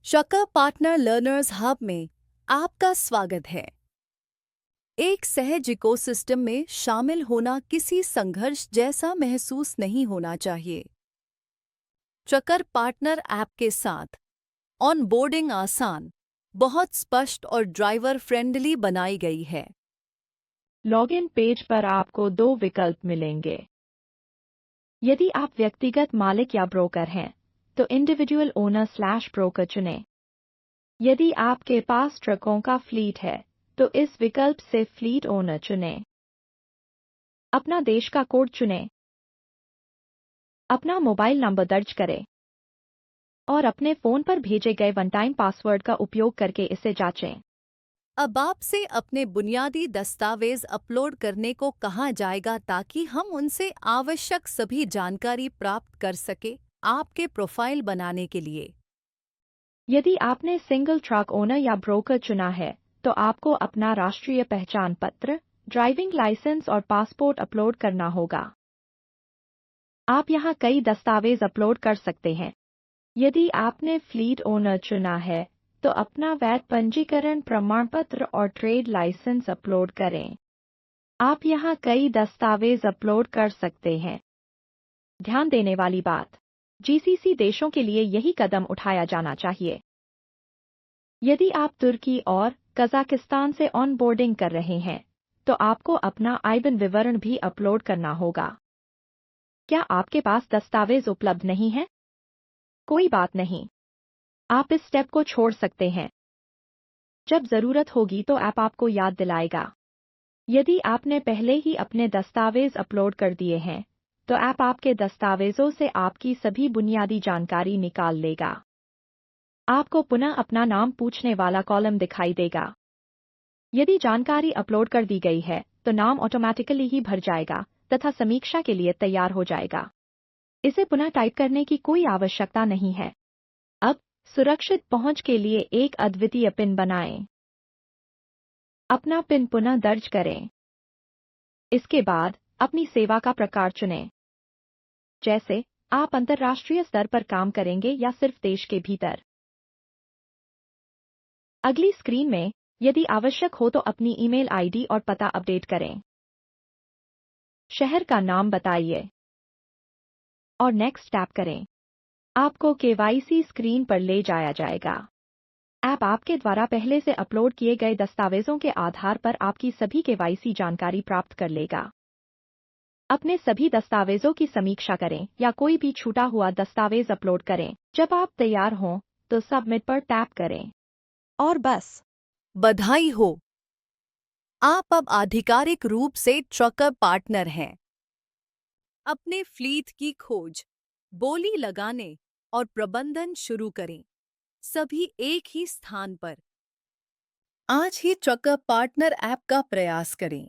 Trucker partner learners hub में आपका स्वागत है। एक सहज इकोसिस्टम में शामिल होना किसी संघर्ष जैसा महसूस नहीं होना चाहिए। ट्रकर पार्टनर ऐप के साथ ऑनबोर्डिंग आसान, बहुत स्पष्ट और ड्राइवर फ्रेंडली बनाई गई है। लॉगिन पेज पर आपको दो विकल्प मिलेंगे। यदि आप व्यक्तिगत मालिक या ब्रोकर हैं, तो इंडिविजुअल ओनर/ब्रोकर चुनें। यदि आपके पास ट्रकों का फ्लीट है, तो इस विकल्प से फ्लीट ओनर चुनें। अपना देश का कोड चुनें। अपना मोबाइल नंबर दर्ज करें और अपने फोन पर भेजे गए वन टाइम पासवर्ड का उपयोग करके इसे जांचें। अब आपसे अपने बुनियादी दस्तावेज अपलोड करने को कहा जाएगा ताकि हम उनसे आवश्यक सभी जानकारी प्राप्त कर सके आपके प्रोफाइल बनाने के लिए। यदि आपने सिंगल ट्रक ओनर या ब्रोकर चुना है, तो आपको अपना राष्ट्रीय पहचान पत्र, ड्राइविंग लाइसेंस और पासपोर्ट अपलोड करना होगा। आप यहां कई दस्तावेज अपलोड कर सकते हैं। यदि आपने फ्लीट ओनर चुना है, तो अपना वैध पंजीकरण प्रमाण पत्र और ट्रेड लाइसेंस अपलोड करें। आप यहां कई दस्तावेज अपलोड कर सकते हैं। ध्यान देने वाली बात, जीसीसी देशों के लिए यही कदम उठाया जाना चाहिए। यदि आप तुर्की और कजाकिस्तान से ऑनबोर्डिंग कर रहे हैं, तो आपको अपना आईबैन विवरण भी अपलोड करना होगा। क्या आपके पास दस्तावेज उपलब्ध नहीं है? कोई बात नहीं, आप इस स्टेप को छोड़ सकते हैं। जब जरूरत होगी तो ऐप आपको याद दिलाएगा। यदि आपने पहले ही अपने दस्तावेज अपलोड कर दिए हैं, तो ऐप आपके दस्तावेजों से आपकी सभी बुनियादी जानकारी निकाल लेगा। आपको पुनः अपना नाम पूछने वाला कॉलम दिखाई देगा। यदि जानकारी अपलोड कर दी गई है, तो नाम ऑटोमैटिकली ही भर जाएगा तथा समीक्षा के लिए तैयार हो जाएगा। इसे पुनः टाइप करने की कोई आवश्यकता नहीं है। अब सुरक्षित पहुंच के लिए एक अद्वितीय पिन बनाएं। अपना पिन पुनः दर्ज करें। इसके बाद अपनी सेवा का प्रकार चुनें, जैसे आप अंतर्राष्ट्रीय स्तर पर काम करेंगे या सिर्फ देश के भीतर। अगली स्क्रीन में यदि आवश्यक हो तो अपनी ईमेल आईडी और पता अपडेट करें। शहर का नाम बताइए और नेक्स्ट टैप करें। आपको केवाईसी स्क्रीन पर ले जाया जाएगा। ऐप आपके द्वारा पहले से अपलोड किए गए दस्तावेजों के आधार पर आपकी सभी केवाईसी जानकारी प्राप्त कर लेगा। अपने सभी दस्तावेजों की समीक्षा करें या कोई भी छूटा हुआ दस्तावेज अपलोड करें। जब आप तैयार हों, तो सबमिट पर टैप करें। और बस। बधाई हो! आप अब आधिकारिक रूप से ट्रकर पार्टनर हैं। अपने फ्लीट की खोज, बोली लगाने और प्रबंधन शुरू करें, सभी एक ही स्थान पर। आज ही ट्रकर पार्टनर ऐप का प्रयास करें।